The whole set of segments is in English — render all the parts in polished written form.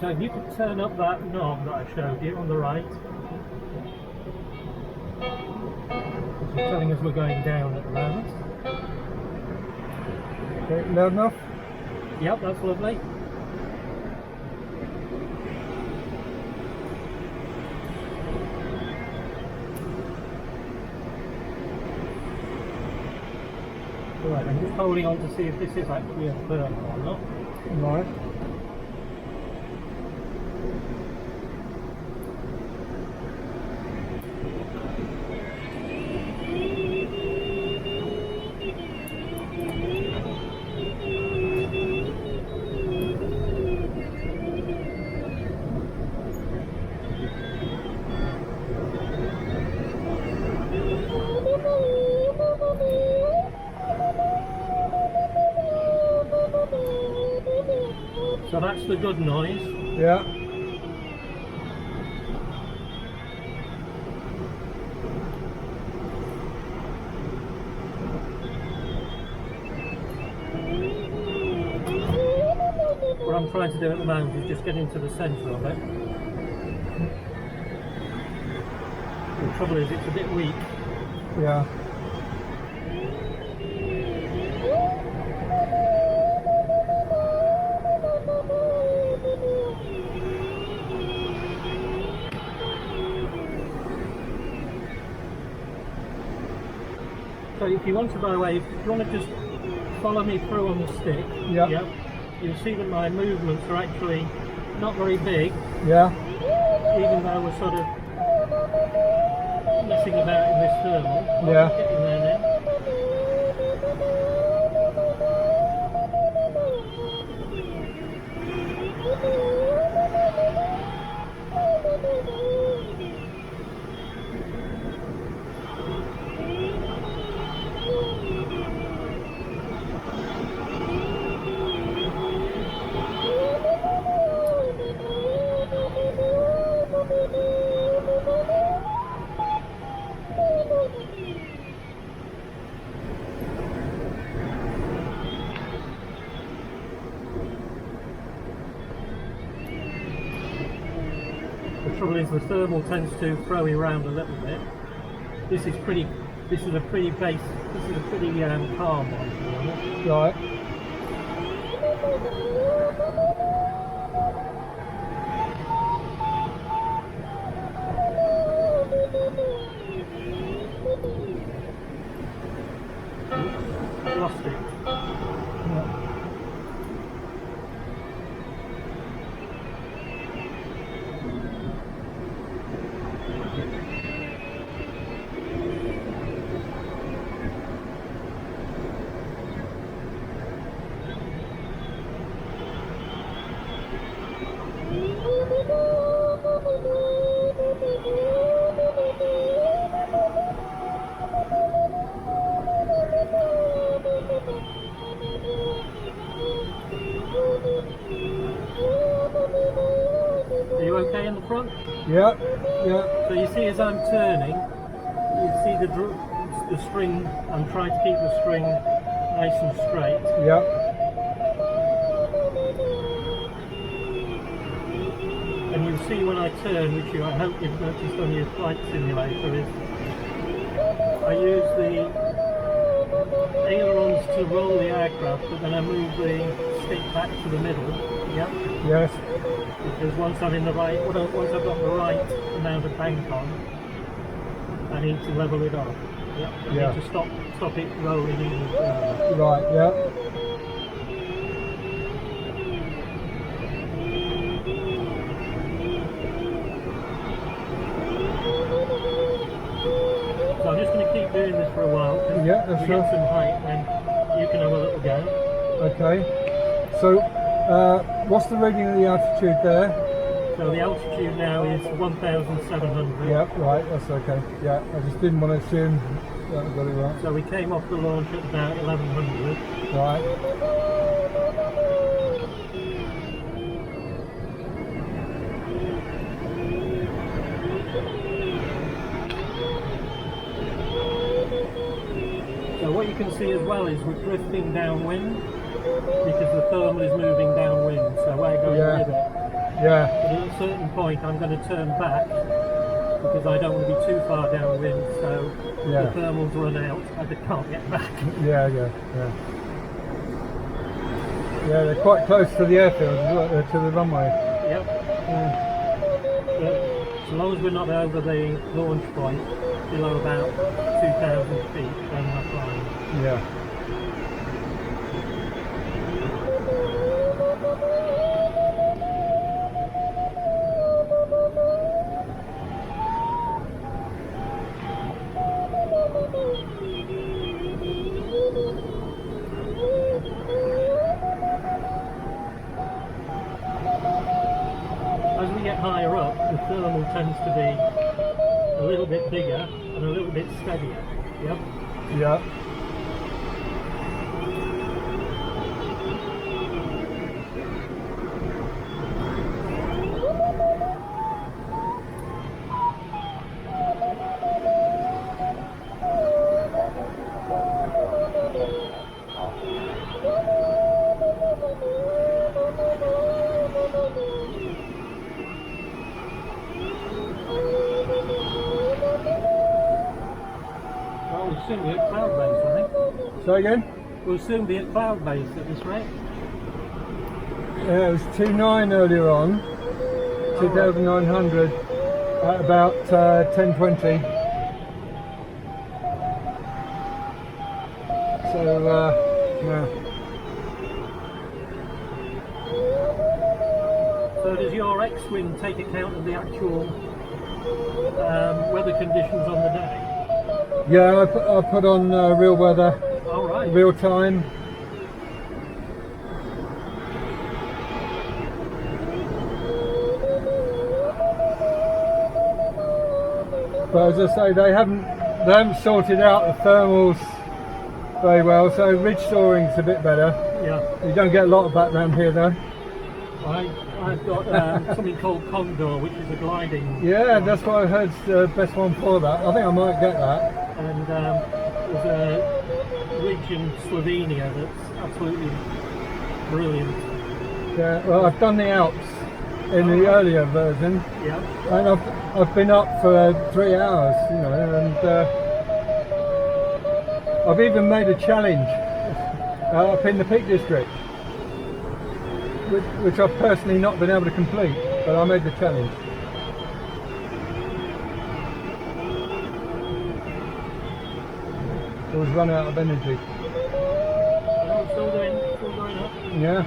So if you could turn up that knob that I showed you on the right, which is telling us we're going down at the moment. Okay, loud enough? Yep, that's lovely. Right, I'm just holding on to see if this is actually a thermal or not. Right. So that's the good noise. Yeah. What I'm trying to do at the moment is just get into the centre of it. The trouble is it's a bit weak. Yeah. So if you want to, by the way, if you want to just follow me through on the stick, Yep. you'll see that my movements are actually not very big, Yeah. even though we're sort of messing about in this thermal. Yeah. Getting there now. The trouble is the thermal tends to throw you around a little bit. This is a pretty calm one, to be honest. Right. Lost it. Yeah. Are you okay in the front? Yeah. Yeah. So you see as I'm turning, you see the string, I'm trying to keep the string nice and straight. Yeah. And you'll see when I turn, which I hope you've noticed on your flight simulator, is I use the ailerons to roll the aircraft, but then I move the stick back to the middle. Yeah. Yes. Because once I've got the right amount of bank on, I need to level it off. Yeah. I need to stop it rolling even further. Right. Yeah. So I'm just going to keep doing this for a while. Yeah, that's we sure. get some height, then you can have a little go. Okay. So, what's the reading of the altitude there? So the altitude now is 1,700. Yeah, right, that's okay. Yeah, I just didn't want to assume that I got it right. So we came off the launch at about 1,100. Right. So what you can see as well is we're drifting downwind because the thermal is moving downwind, so we're going with it. Yeah. But at a certain point I'm going to turn back because I don't want to be too far downwind, so Yeah. the thermals run out and I can't get back. Yeah. Yeah, they're quite close to the airfield, to the runway. Yep. But so long as we're not over the launch point, below about 2,000 feet, then we're fine. Yeah. As we get higher up, the thermal tends to be a little bit bigger and a little bit steadier. Yep. Yeah. Well, we'll soon be at cloud base, I think. Say again? We'll soon be at cloud base at this rate. Yeah, it was 2.9 earlier on, 2,900 at about 10:20. So, yeah. So does your X-Wing take account of the actual weather conditions on the day? Yeah, I put on real weather, All right. real time. But as I say, they haven't sorted out the thermals very well, so ridge soaring's a bit better. Yeah. You don't get a lot of that around here though. I've got something called Condor, which is a gliding. Yeah, that's what I heard's the best one for that. I think I might get that. And there's a ridge in Slovenia that's absolutely brilliant. Yeah, well, I've done the Alps in the earlier version, Yeah. and I've been up for 3 hours, you know, and I've even made a challenge up in the Peak District, which I've personally not been able to complete, but I made the challenge. I was run out of energy. Oh, still going up. Yeah.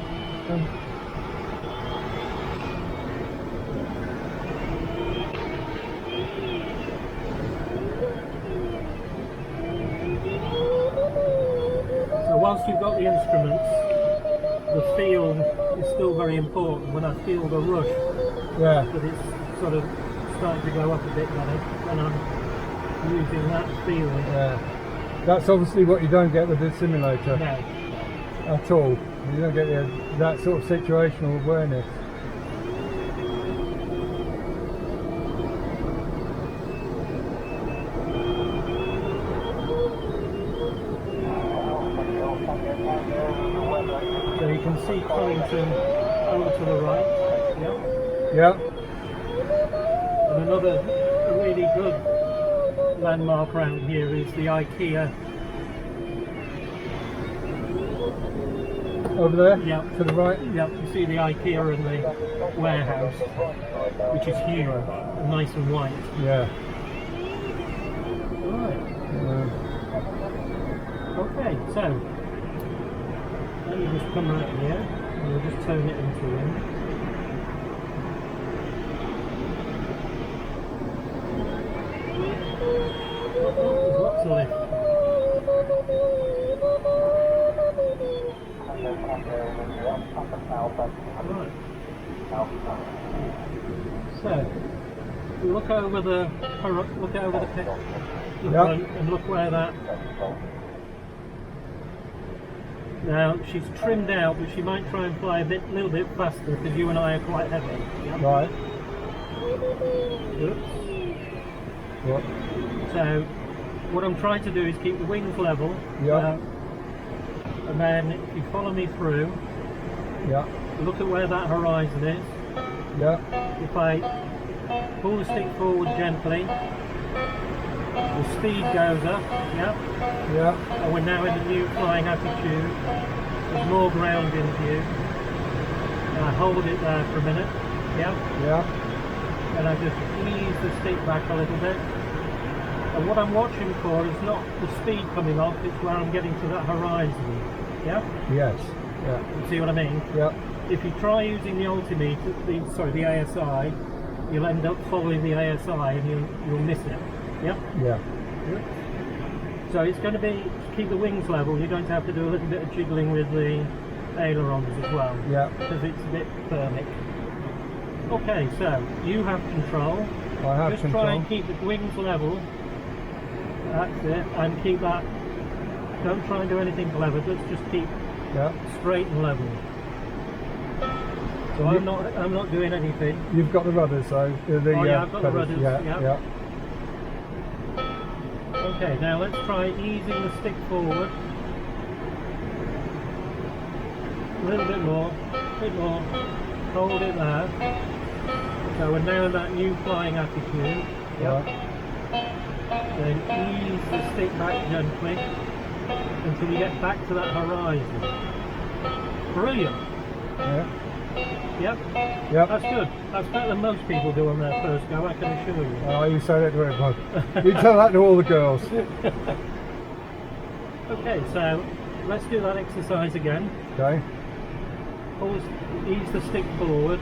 So whilst you've got the instruments, the feel is still very important. When I feel the rush, Yeah. that it's sort of starting to go up a bit better, and I'm using that feeling. Yeah. That's obviously what you don't get with the simulator No. at all. You don't get that sort of situational awareness. So you can see Collington over to the right. Yeah. Yeah. And another really good landmark around here is the IKEA. Over there? Yeah. To the right? Yeah, you see the IKEA and the warehouse, which is huge, nice and white. Yeah. Right. Okay, so let me just come right here and we'll just turn it into wind. Oh, there's lots of lift. Right. So we look over the front and look where that. Now she's trimmed out, but she might try and fly a little bit faster because you and I are quite heavy. Yeah? Right. Oops. What? So what I'm trying to do is keep the wings level. Yeah. And then if you follow me through, Yeah. look at where that horizon is. Yeah. If I pull the stick forward gently, the speed goes up, yeah? Yeah. And we're now in a new flying attitude. There's more ground in view. And I hold it there for a minute, yeah? Yeah. And I just ease the stick back a little bit. And what I'm watching for is not the speed coming off, it's where I'm getting to that horizon, yeah? Yes. Yeah. You see what I mean? Yeah. If you try using the altimeter, the ASI, you'll end up following the ASI and you'll miss it. Yeah? Yeah. So it's going to be, to keep the wings level, you're going to have to do a little bit of jiggling with the ailerons as well. Yeah. Because it's a bit thermic. Okay, so you have control. I have Just control. try and keep the wings level. That's it. And keep that. Don't try and do anything clever. Just keep Yeah. straight and level. So I'm not doing anything. You've got the rudders though. I've got the rudders. Yeah. Yeah. Okay, now let's try easing the stick forward. A little bit more, hold it there. So we're now in that new flying attitude. Yep. Right. Then ease the stick back gently until you get back to that horizon. Brilliant. Yeah. Yep. Yep. That's good. That's better than most people do on their first go, I can assure you. Oh, you say that to everyone. You tell that to all the girls. Okay, so let's do that exercise again. Okay. Always ease the stick forward.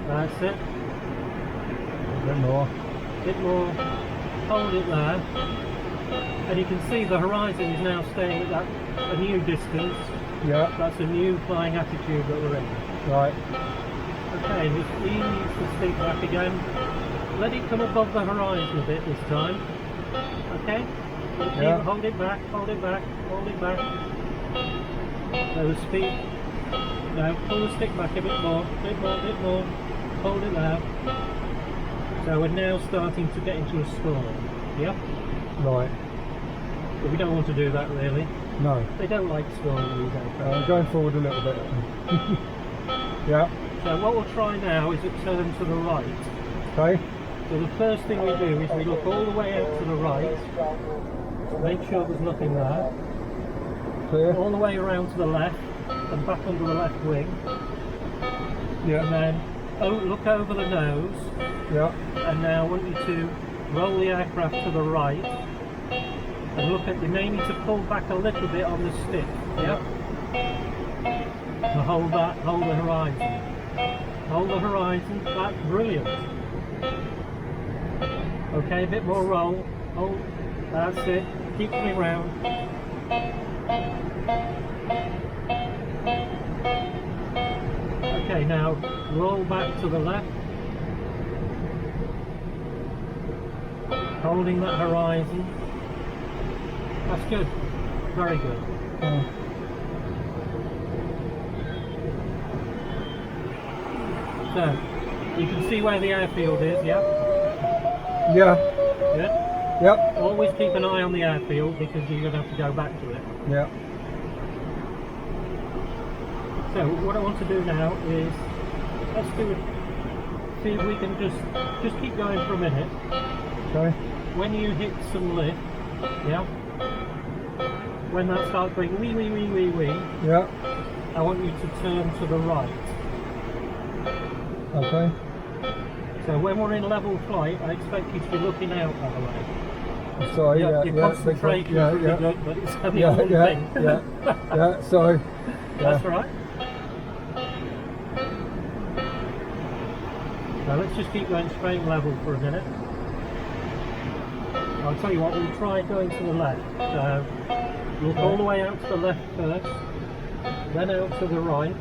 That's it. A bit more. Bit more. Hold it there. And you can see the horizon is now staying at a new distance. Yeah. That's a new flying attitude that we're in. Right. Okay, just ease the stick back again. Let it come above the horizon a bit this time. Okay? Yeah. Hold it back, hold it back, hold it back. So the speed. Now pull the stick back a bit more, bit more. Hold it there. So we're now starting to get into a storm. Yeah? Right. But we don't want to do that really. No. They don't like storms, these aircraft. Going forward a little bit. Yeah. So what we'll try now is a turn to the right. Okay. So the first thing we do is we look all the way out to the right, make sure there's nothing there, Clear. all the way around to the left and back under the left wing, Yeah. and then look over the nose, Yeah. and now I want you to roll the aircraft to the right and look at, you may need to pull back a little bit on the stick, yeah? To hold the horizon. Hold the horizon, that's brilliant. Okay, a bit more roll. Hold, that's it. Keep coming round. Okay, now roll back to the left. Holding that horizon. That's good. Very good. So, you can see where the airfield is, yeah? Yeah. Yeah? Yep. Always keep an eye on the airfield because you're going to have to go back to it. Yeah. So what I want to do now is, let's do it, see if we can just keep going for a minute. Okay. When you hit some lift, yeah? When that starts going wee wee wee wee wee, Yeah. I want you to turn to the right. Okay. So when we're in level flight, I expect you to be looking out that way. Sorry. Yeah. Your Yeah. concentration Yeah. is Yeah. good, but it's only Yeah. one Yeah. thing. Yeah. Yeah. Sorry. That's all right. Now let's just keep going straight and level for a minute. I'll tell you what, we'll try going to the left. So look all the way out to the left first, then out to the right,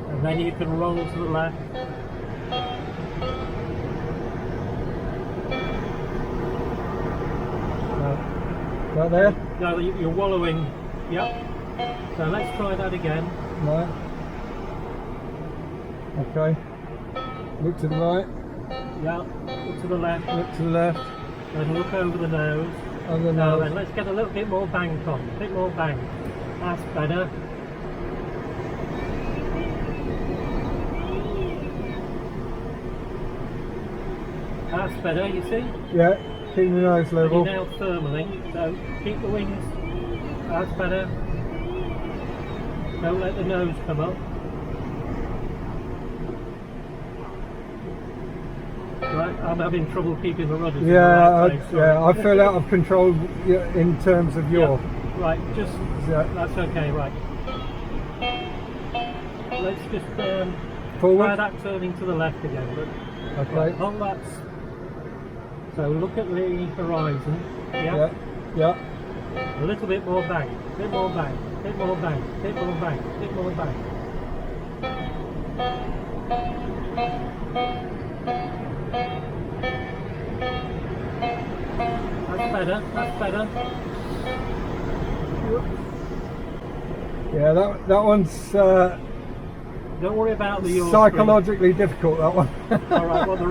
and then you can roll to the left. Right there. No, you're wallowing. Yep. So let's try that again. Right. Okay. Look to the right. Yeah. Look to the left. Look to the left. Then look over the nose. Over the Now nose. then, let's get a little bit more bank on. A bit more bank. That's better. That's better, you see? Yeah, keeping the nose You're level. now thermaling, so keep the wings. That's better. Don't let the nose come up. Right, I'm having trouble keeping the rudders in the right place, sorry. I feel out of control in terms of your. Yeah. Right, just that's okay. Right, let's just Forward. try that turning to the left again. But Okay. right, hold that. So look at the horizon. Yeah. Yeah. A little bit more bang. Bit more bang. Bit more bang. Bit more bang. Bit more bang. That's better. That's better. Yeah, that one's Don't worry about the yaw psychologically difficult. That one. All right. Well, the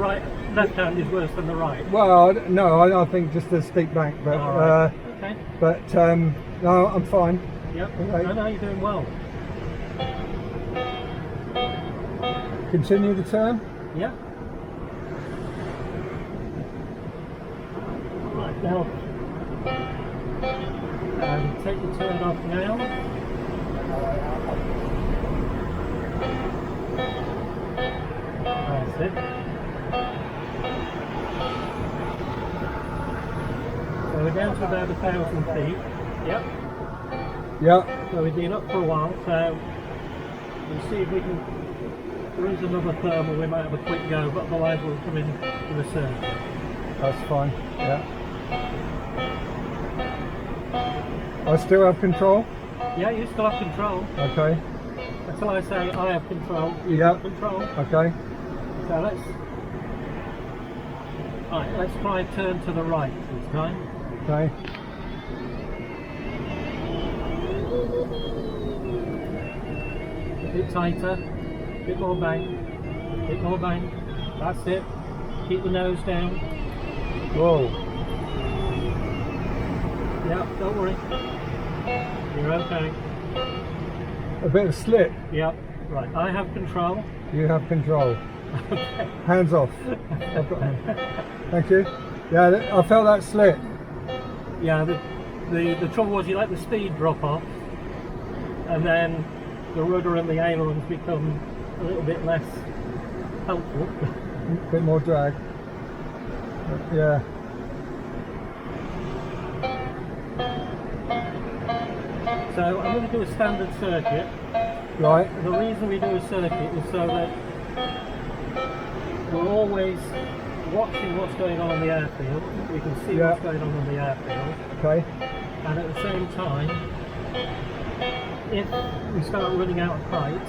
left hand is worse than the right. Well, no, I think just a steep bank, but All right. Okay. but no, I'm fine. Yep. Okay. No, you're doing well. Continue the turn. Yeah. Right now, take the turn off now. That's it. So we're down to about 1,000 feet. Yep. Yeah. So we've been up for a while, so we'll see if we can. There is another thermal, we might have a quick go, but otherwise we'll come in to the circle. That's fine. Yeah. I still have control. Yeah, you still have control. Okay. Until I say I have control, you Yeah. have control. Okay. So let's try turn to the right this time. Okay. A bit tighter, a bit more bang, a bit more bang. That's it. Keep the nose down. Whoa. Yeah, don't worry. You're okay. A bit of slip. Yeah, right. I have control. You have control. Okay. Hands off. I've got them. Thank you. Yeah, I felt that slip. Yeah, the trouble was you let the speed drop off, and then the rudder and the ailerons become a little bit less helpful. A bit more drag. Yeah. So I'm going to do a standard circuit. Right. The reason we do a circuit is so that we're always watching what's going on in the airfield. We can see what's going on in the airfield. Okay. And at the same time, if we start running out of height,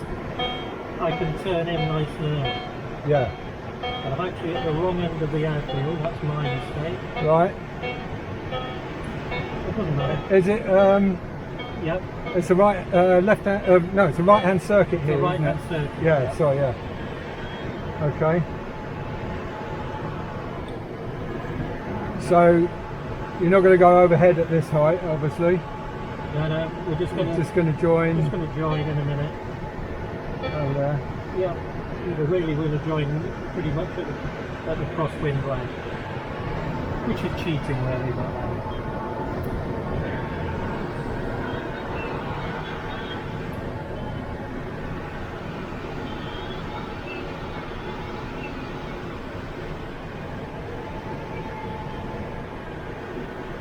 I can turn in nice and early. Yeah. And I'm actually at the wrong end of the airfield, that's my mistake. Right. It doesn't matter. Is it? Yep. It's a right, left hand. No, it's a right-hand circuit It's here. a right-hand isn't it? circuit. Yeah. Sorry. Yeah. Okay. So you're not going to go overhead at this height, obviously. No, we're just going to join. Just going to join in a minute. Over there. Yeah. We're really going to join pretty much at the crosswind line, which is cheating really, but.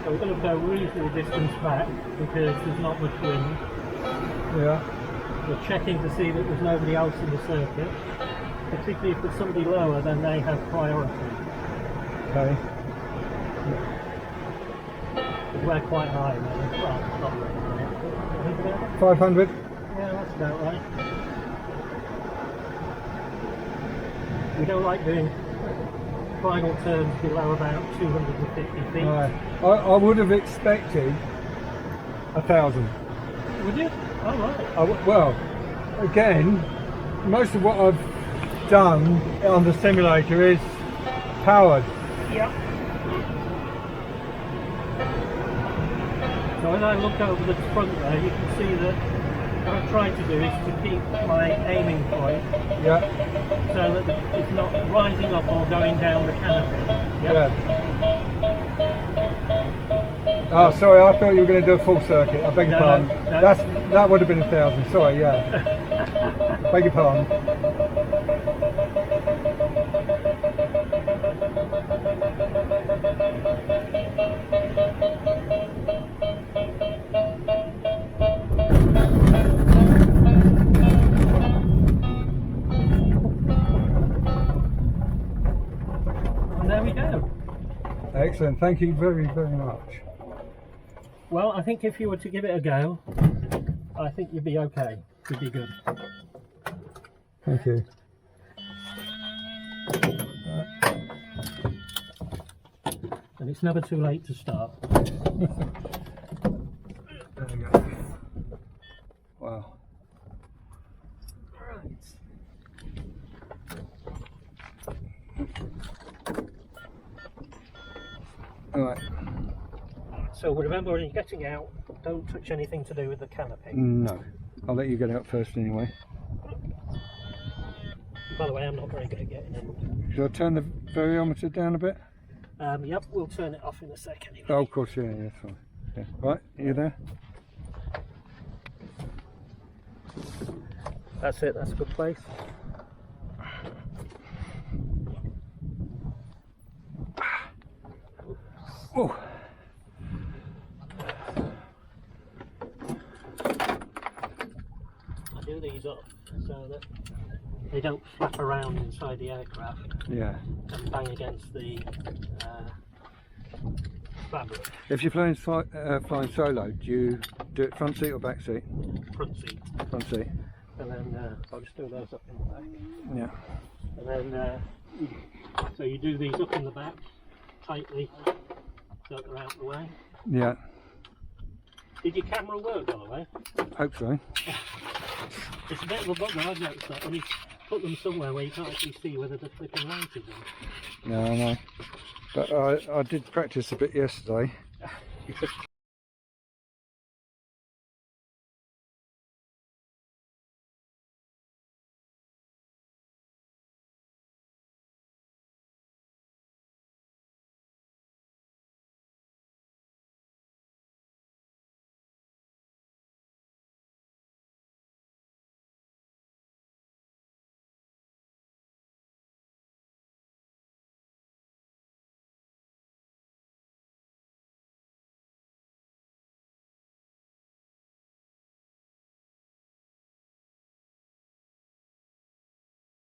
So we're going to go reasonable distance back because there's not much wind. Yeah. We're checking to see that there's nobody else in the circuit. Particularly if there's somebody lower, then they have priority. Okay. We're quite high now. Well, not really. 500. Yeah, that's about right. We don't like doing final turns below about 250 feet. Right. I would have expected 1,000. Would you? Oh, right. Well, again, most of what I've done on the simulator is powered. Yeah. So as I look over the front there, you can see that what I'm trying to do is to keep my aiming point Yeah. so that it's not rising up or going down the canopy. Yep. Yeah. Oh, sorry, I thought you were going to do a full circuit. I beg your pardon. No. That would have been 1,000. Sorry, yeah. Beg your pardon. And there we go. Excellent. Thank you very, very much. Well, I think if you were to give it a go, I think you'd be okay. You'd be good. Thank you. And it's never too late to start. There we go. Wow. Right. All right. So remember, when you're getting out, don't touch anything to do with the canopy. No. I'll let you get out first anyway. By the way, I'm not very good at getting in. Shall I turn the variometer down a bit? Yep, we'll turn it off in a sec anyway. Oh, of course, yeah, that's fine. Yeah. Right, are you there? That's it, that's a good place. Oh. I do these up so that they don't flap around inside the aircraft Yeah. and bang against the fabric. If you're flying flying solo, do you do it front seat or back seat? Front seat. Front seat. And then I'll just do those up in the back. Yeah. And then so you do these up in the back tightly so that they're out of the way. Yeah. Did your camera work, by the way? Hope so. It's a bit of a bugger, I've noticed that, when you put them somewhere where you can't actually see whether they're flipping right is on. No, I know. But I did practice a bit yesterday.